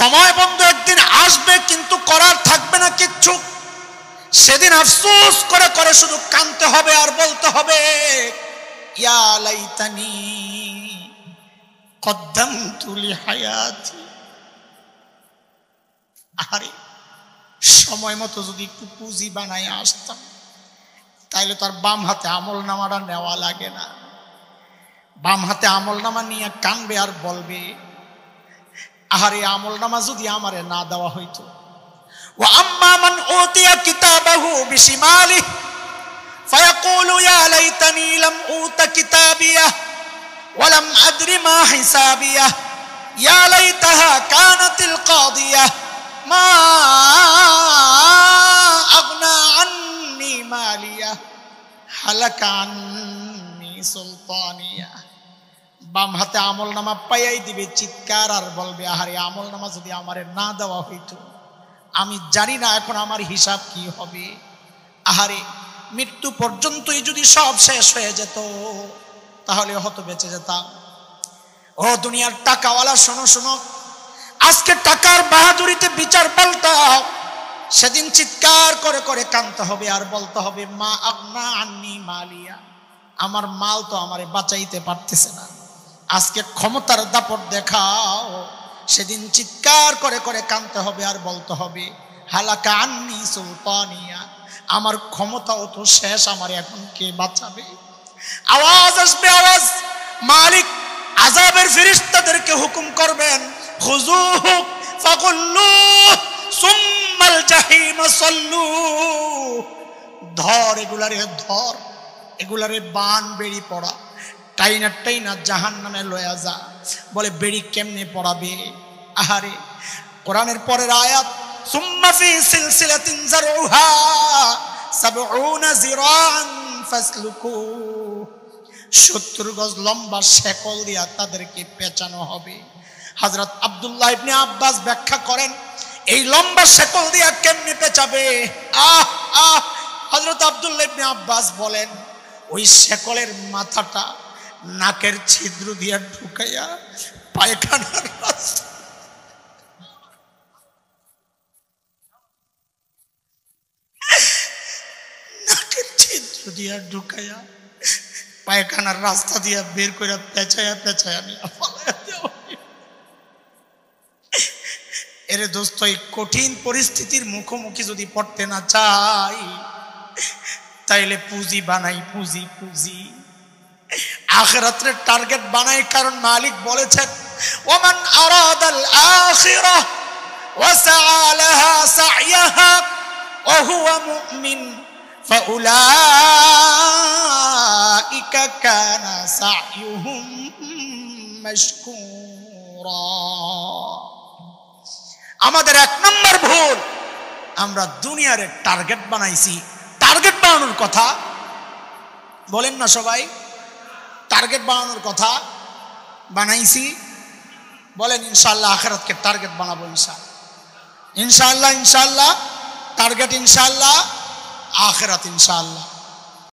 সময় বন্ধু একদিন আসবে, কিন্তু করার থাকবে না কিচ্ছু। সেদিন আফসোস করে করে শুধু কাঁদতে হবে আর বলতে হবে, ইয়া লাইতানি কদ্দামতু লিহায়াতি। আরে সময় মতো যদি একটু পুঁজি বানায় আসতাম, তাইলে তার বাম হাতে আমল নামাটা নেওয়া লাগে না। বাম হাতে আমল নামা নিয়ে কানবে আর বলবে, আহারে আমল নামা যদি আমারে না দেওয়া হইতো। ওয়া আম্মা মান উতিয়া কিতাবাহু বিশিমালিহি ফায়াকুলু ইয়া লাইতানি লাম উতা কিতাবিয়া ওয়া লাম আদরি মা হিসাবিয়া ইয়া লাইতাহা কানাতিল কাদিয়া মা আগনা আন্নি মালিয়া হালাকা আন্নি সুলতানিয়া। বাম হাতে আমল নামা পাইয়াই দিবে, চিৎকার আর বলবে, আহারে আমল নামা যদি আমারে না দেওয়া হইতো, আমি জানি না এখন আমার হিসাব কি হবে। আহারে মৃত্যু পর্যন্তই যদি সব শেষ হয়ে যেত, তাহলে হয়তো বেঁচে যেতাম। ও দুনিয়ার টাকাওয়ালা, শোনো শোনো, আজকে টাকার বাহাদুরিতে বিচার পাল্টাও। সেদিন চিৎকার করে করে কাঁদতে হবে আর বলতে হবে, মা আগনা আন্নি মালিয়া, আমার মাল তো আমারে বাঁচাইতে পারতেছে না। আজকে ক্ষমতার দাপট দেখাও। সেদিন চিৎকার করে করে কাঁদতে হবে আর বলতে হবে, হালাকা আন্নি সুলতানিয়া, আমার ক্ষমতাও তো শেষ, আমার এখন কে বাঁচাবে। আওয়াজ আসবে, আওয়াজ। মালিক আযাবের ফেরেশতাদেরকে হুকুম করবেন, খুযুহু ফাগুল্লুহু সুম্মাল জাহিম সাল্লু। ধর এগুলারে, ধর এগুলারে, বান বেড়ি পড়া, টাইনা টাইনা জাহান্নামে লয়া যা। বলে বেড়ি কেমনে পড়াবে? আহারে কোরআনের পরের আয়াত, সুম্মা ফি সিলসিলাতিন যারউহা ৭০ যিরাআন ফাসলুকু। ৭০ গজ লম্বা শেকল দিয়া তাদেরকে পেঁচানো হবে। হযরত আব্দুল্লাহ ইবনে আব্বাস ব্যাখ্যা করেন, এই লম্বা শেকল দিয়া কেমনে পেঁচাবে? হযরত আব্দুল্লাহ ইবনে আব্বাস বলেন, ওই শেকলের মাথাটা নাকের ছিদ্র দিয়া ঢুকাইয়া পায়খানার রাস্তা, নাকের ছিদ্র দিয়া ঢুকাইয়া পায়খানার রাস্তা দিয়া বের করে পেঁচাইয়া পেঁচাইয়া নিয়ে পালাইয়া দেওয়া। এরে দোস্ত, এই কঠিন পরিস্থিতির মুখোমুখি যদি পড়তে না চাই, তাইলে পুঁজি বানাই, পুঁজি পুঁজি আখিরাতের টার্গেট বানাই। কারণ মালিক বলেছেন, ওমান আরাদাল আখিরাহ ওয়া সাআ লাহা সা'য়াহা ওয়া হুয়া মুমিন ফাউলাইকা কানা সা'য়ুহুম মাশকুরা। আমাদের এক নম্বর ভুল, আমরা দুনিয়ার টার্গেট বানাইছি। টার্গেট বানানোর কথা বলেন না সবাই, টার্গেট বানানোর কথা বানাইছি। বলেন ইনশাআল্লাহ আখিরাতকে টার্গেট বানাবো, ইনশাআল্লাহ ইনশাআল্লাহ টার্গেট ইনশাআল্লাহ আখিরাত ইনশাআল্লাহ।